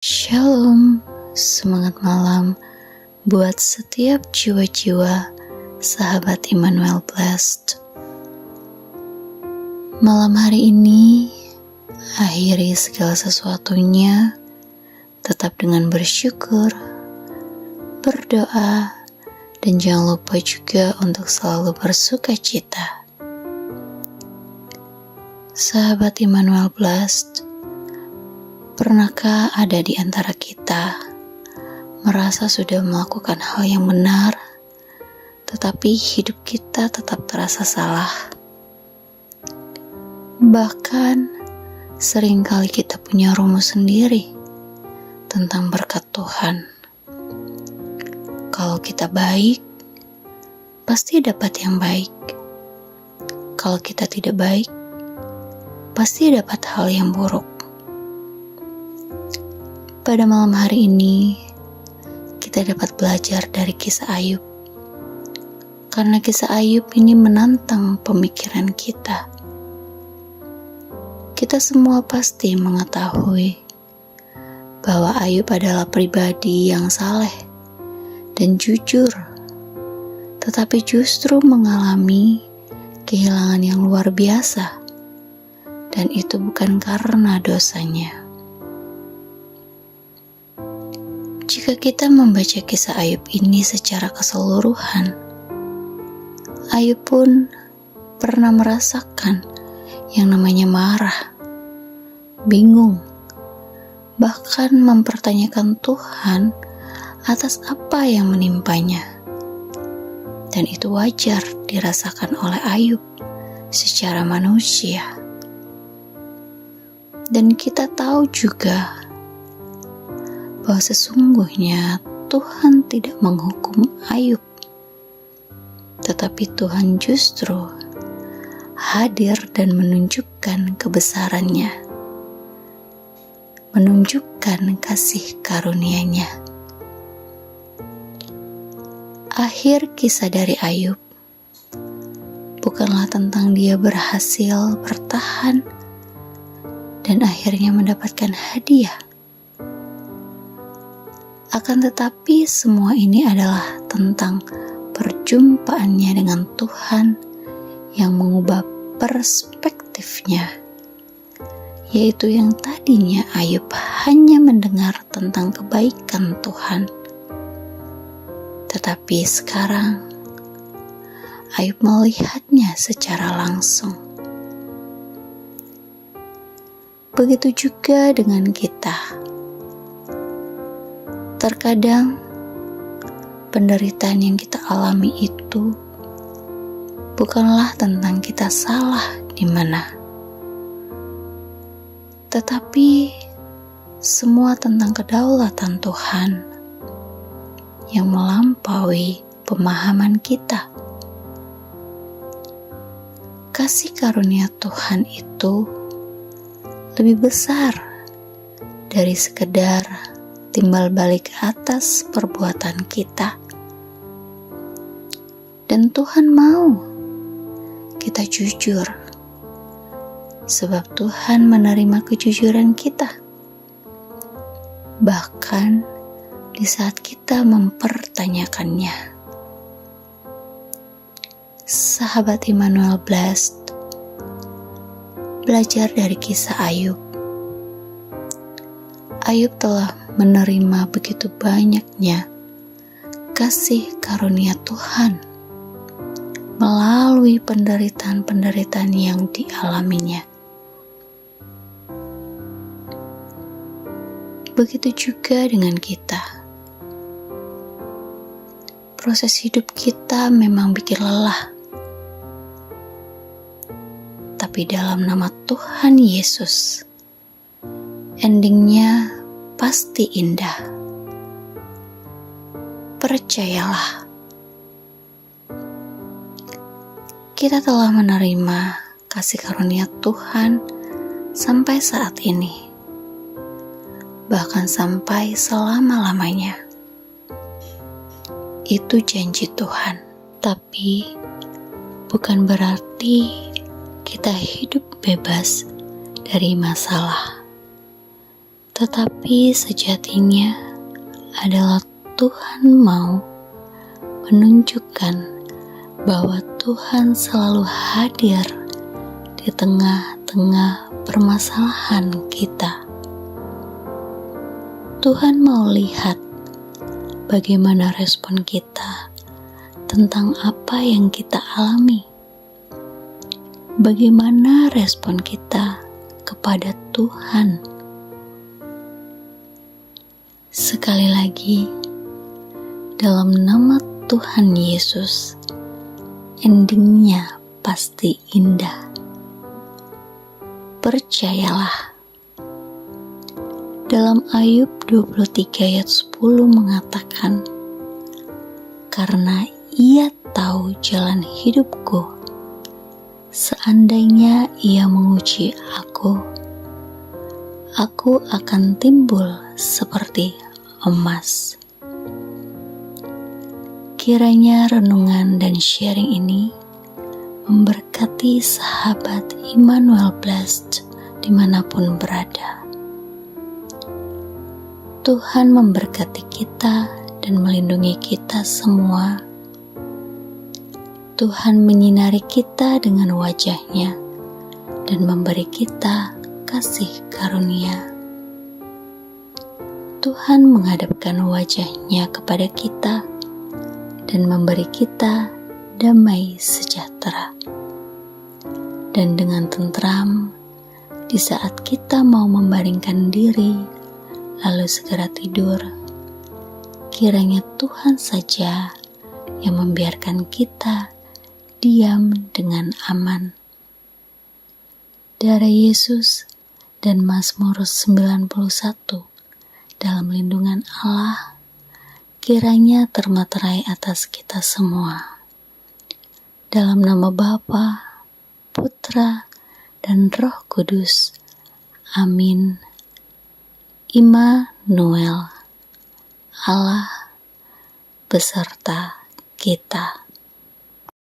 Shalom, semangat malam buat setiap jiwa-jiwa sahabat Immanuel Blessed. Malam hari ini, akhiri segala sesuatunya tetap dengan bersyukur, berdoa, dan jangan lupa juga untuk selalu bersuka cita. Sahabat Immanuel Blessed, pernahkah ada di antara kita merasa sudah melakukan hal yang benar, tetapi hidup kita tetap terasa salah? Bahkan, seringkali kita punya rumus sendiri tentang berkat Tuhan. Kalau kita baik, pasti dapat yang baik. Kalau kita tidak baik, pasti dapat hal yang buruk. Pada malam hari ini, kita dapat belajar dari kisah Ayub. Karena kisah Ayub ini menantang pemikiran kita. Kita semua pasti mengetahui bahwa Ayub adalah pribadi yang saleh dan jujur, tetapi justru mengalami kehilangan yang luar biasa, dan itu bukan karena dosanya. Jika kita membaca kisah Ayub ini secara keseluruhan, Ayub pun pernah merasakan yang namanya marah, bingung, bahkan mempertanyakan Tuhan atas apa yang menimpanya. Dan itu wajar dirasakan oleh Ayub secara manusia. Dan kita tahu juga bahwa sesungguhnya Tuhan tidak menghukum Ayub, tetapi Tuhan justru hadir dan menunjukkan kebesarannya, menunjukkan kasih karunia-Nya. Akhir kisah dari Ayub bukanlah tentang dia berhasil bertahan dan akhirnya mendapatkan hadiah. Akan tetapi semua ini adalah tentang perjumpaannya dengan Tuhan yang mengubah perspektifnya, yaitu yang tadinya Ayub hanya mendengar tentang kebaikan Tuhan, tetapi sekarang Ayub melihatnya secara langsung. Begitu juga dengan kita. Terkadang penderitaan yang kita alami itu bukanlah tentang kita salah di mana, tetapi semua tentang kedaulatan Tuhan yang melampaui pemahaman kita. Kasih karunia Tuhan itu lebih besar dari sekedar timbal balik atas perbuatan kita. Dan Tuhan mau kita jujur, sebab Tuhan menerima kejujuran kita. Bahkan di saat kita mempertanyakannya. Sahabat Immanuel Blessed, belajar dari kisah Ayub. Ayub telah menerima begitu banyaknya kasih karunia Tuhan melalui penderitaan-penderitaan yang dialaminya. Begitu juga dengan kita. Proses hidup kita memang bikin lelah. Tapi dalam nama Tuhan Yesus, endingnya pasti indah. Percayalah. Kita telah menerima kasih karunia Tuhan sampai saat ini. Bahkan sampai selama-lamanya. Itu janji Tuhan. Tapi bukan berarti kita hidup bebas dari masalah. Tetapi sejatinya adalah Tuhan mau menunjukkan bahwa Tuhan selalu hadir di tengah-tengah permasalahan kita. Tuhan mau lihat bagaimana respon kita tentang apa yang kita alami. Bagaimana respon kita kepada Tuhan. Sekali lagi, dalam nama Tuhan Yesus, endingnya pasti indah. Percayalah. Dalam Ayub 23 ayat 10 mengatakan, karena Ia tahu jalan hidupku, seandainya Ia menguji aku akan timbul seperti emas. Kiranya renungan dan sharing ini memberkati sahabat Immanuel Blessed dimanapun berada. Tuhan memberkati kita dan melindungi kita semua. Tuhan menyinari kita dengan wajah-Nya dan memberi kita kasih karunia. Tuhan menghadapkan wajah-Nya kepada kita dan memberi kita damai sejahtera. Dan dengan tentram, di saat kita mau membaringkan diri, lalu segera tidur, kiranya Tuhan saja yang membiarkan kita diam dengan aman. Darah Yesus dan Mazmur 91 dalam lindungan Allah kiranya termaterai atas kita semua. Dalam nama Bapa, Putra, dan Roh Kudus. Amin. Immanuel, Allah beserta kita.